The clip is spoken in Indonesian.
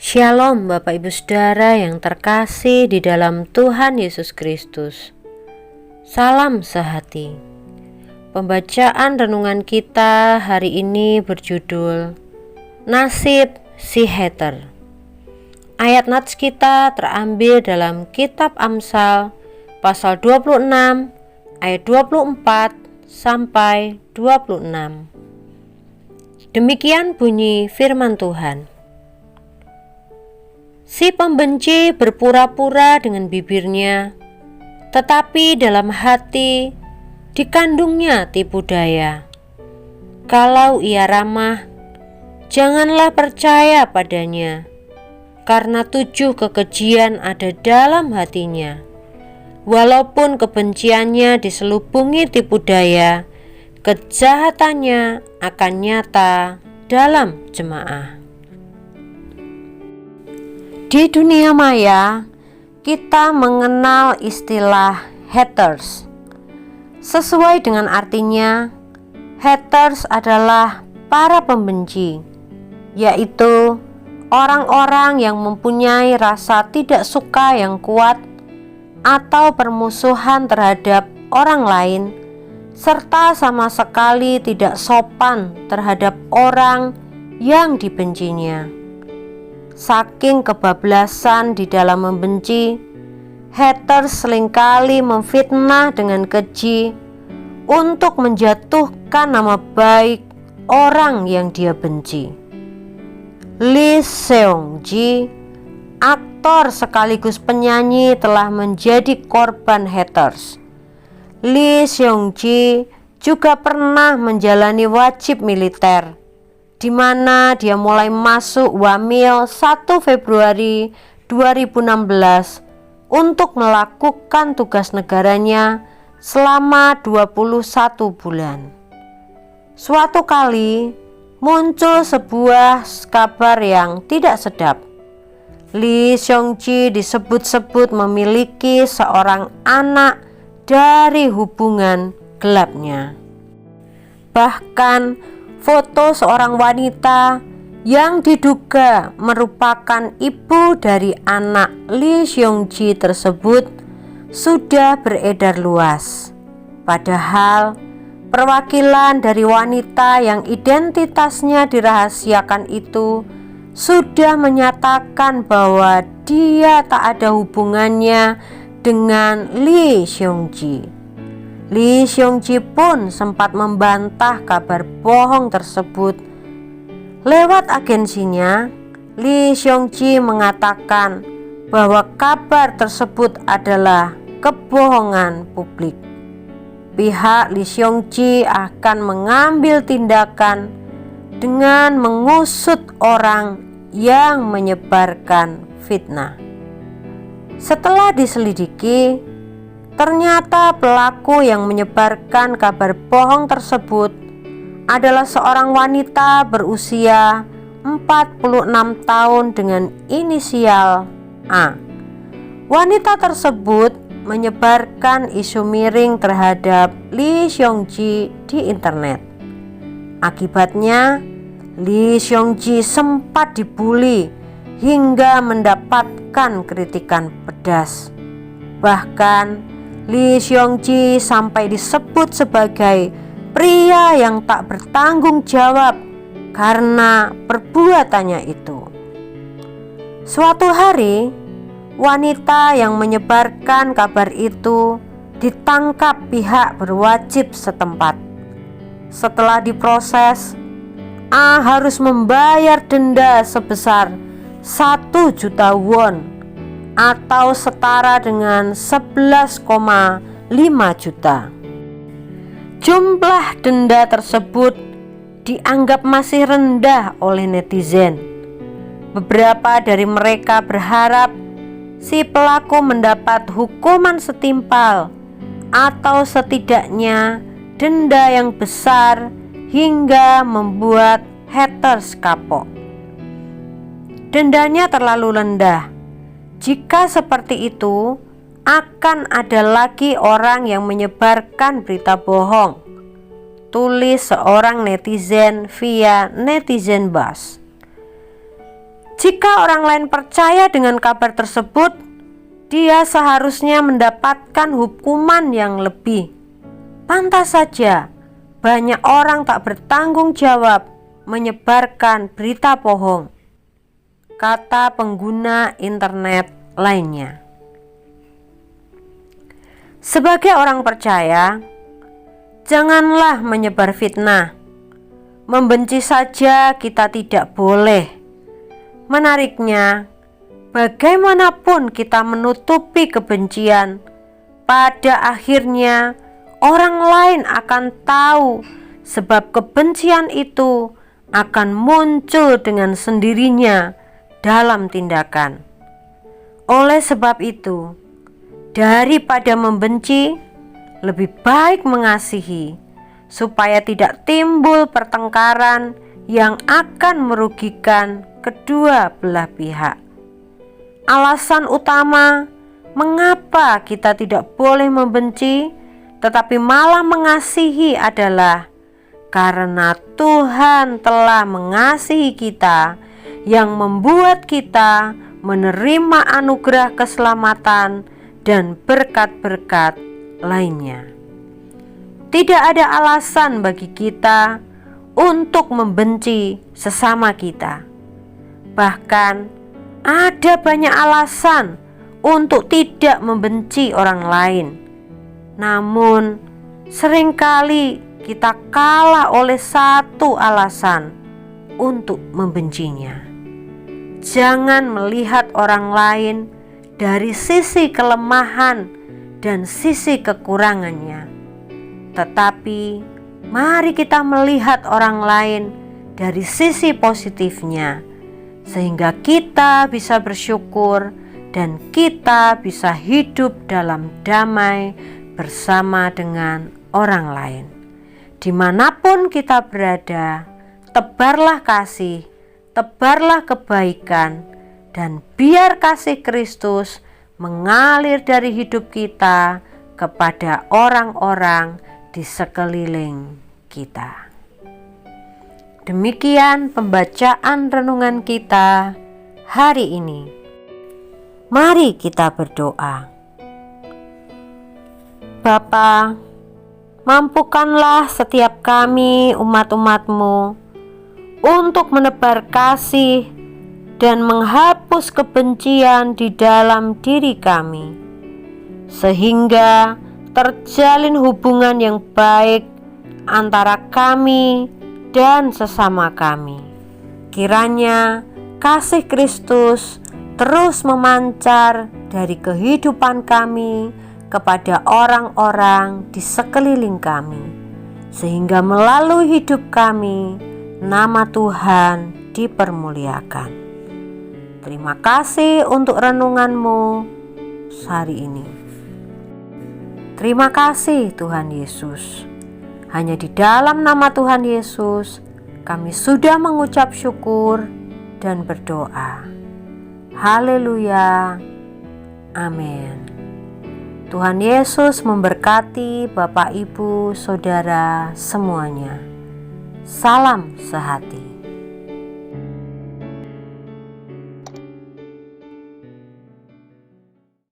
Shalom Bapak Ibu Saudara yang terkasih di dalam Tuhan Yesus Kristus. Salam sehati. Pembacaan renungan kita hari ini berjudul Nasib si Hater. Ayat nats kita terambil dalam kitab Amsal pasal 26 ayat 24 sampai 26. Demikian bunyi firman Tuhan. Si pembenci berpura-pura dengan bibirnya, tetapi dalam hati dikandungnya tipu daya. Kalau ia ramah, janganlah percaya padanya, karena 7 kekejian ada dalam hatinya. Walaupun kebenciannya diselubungi tipu daya, kejahatannya akan nyata dalam jemaah. Di dunia maya, kita mengenal istilah haters. Sesuai dengan artinya, haters adalah para pembenci, yaitu orang-orang yang mempunyai rasa tidak suka yang kuat atau permusuhan terhadap orang lain, serta sama sekali tidak sopan terhadap orang yang dibencinya. Saking kebablasan di dalam membenci, haters seringkali memfitnah dengan keji untuk menjatuhkan nama baik orang yang dia benci. Lee Seung Gi, aktor sekaligus penyanyi, telah menjadi korban haters. Lee Seung Gi juga pernah menjalani wajib militer, di mana dia mulai masuk Wamil 1 Februari 2016 untuk melakukan tugas negaranya selama 21 bulan. Suatu kali muncul sebuah kabar yang tidak sedap. Lee Seung Gi disebut-sebut memiliki seorang anak dari hubungan gelapnya. Bahkan foto seorang wanita yang diduga merupakan ibu dari anak Lee Seung Gi tersebut sudah beredar luas. Padahal perwakilan dari wanita yang identitasnya dirahasiakan itu sudah menyatakan bahwa dia tak ada hubungannya dengan Lee Seung Gi. Lee Seung Gi pun sempat membantah kabar bohong tersebut. Lewat agensinya, Lee Seung Gi mengatakan bahwa kabar tersebut adalah kebohongan publik. Pihak Lee Seung Gi akan mengambil tindakan dengan mengusut orang yang menyebarkan fitnah. Setelah diselidiki, ternyata pelaku yang menyebarkan kabar bohong tersebut adalah seorang wanita berusia 46 tahun dengan inisial A. Wanita tersebut menyebarkan isu miring terhadap Lee Seung Gi di internet. Akibatnya, Lee Seung Gi sempat dibully hingga mendapatkan kritikan pedas. Bahkan Lee Seung Gi sampai disebut sebagai pria yang tak bertanggung jawab karena perbuatannya itu. Suatu hari, wanita yang menyebarkan kabar itu ditangkap pihak berwajib setempat. Setelah diproses, A harus membayar denda sebesar 1 juta won atau setara dengan 11,5 juta. Jumlah denda tersebut dianggap masih rendah oleh netizen. Beberapa dari mereka berharap si pelaku mendapat hukuman setimpal atau setidaknya denda yang besar hingga membuat haters kapok. Dendanya terlalu rendah. Jika seperti itu, akan ada lagi orang yang menyebarkan berita bohong, tulis seorang netizen via Netizen Buzz. Jika orang lain percaya dengan kabar tersebut, dia seharusnya mendapatkan hukuman yang lebih. Pantas saja banyak orang tak bertanggung jawab menyebarkan berita bohong, kata pengguna internet lainnya. Sebagai orang percaya, janganlah menyebar fitnah. Membenci saja kita tidak boleh. Menariknya, bagaimanapun kita menutupi kebencian, pada akhirnya orang lain akan tahu, sebab kebencian itu akan muncul dengan sendirinya dalam tindakan. Oleh sebab itu, daripada membenci, lebih baik mengasihi, supaya tidak timbul pertengkaran yang akan merugikan kedua belah pihak. Alasan utama mengapa kita tidak boleh membenci tetapi malah mengasihi adalah karena Tuhan telah mengasihi kita, yang membuat kita menerima anugerah keselamatan dan berkat-berkat lainnya. Tidak ada alasan bagi kita untuk membenci sesama kita. Bahkan ada banyak alasan untuk tidak membenci orang lain. Namun seringkali kita kalah oleh satu alasan untuk membencinya. Jangan melihat orang lain dari sisi kelemahan dan sisi kekurangannya, tetapi mari kita melihat orang lain dari sisi positifnya, sehingga kita bisa bersyukur dan kita bisa hidup dalam damai bersama dengan orang lain. Dimanapun kita berada, tebarlah kasih, tebarlah kebaikan, dan biar kasih Kristus mengalir dari hidup kita kepada orang-orang di sekeliling kita. Demikian pembacaan renungan kita hari ini. Mari kita berdoa. Bapa, mampukanlah setiap kami umat-umat-Mu untuk menebar kasih dan menghapus kebencian di dalam diri kami, sehingga terjalin hubungan yang baik antara kami dan sesama kami. Kiranya kasih Kristus terus memancar dari kehidupan kami kepada orang-orang di sekeliling kami, sehingga melalui hidup kami nama Tuhan dipermuliakan. Terima kasih untuk renungan-Mu hari ini. Terima kasih Tuhan Yesus. Hanya di dalam nama Tuhan Yesus kami sudah mengucap syukur dan berdoa. Haleluya. Amin. Tuhan Yesus memberkati Bapak, Ibu, Saudara semuanya. Salam sehati.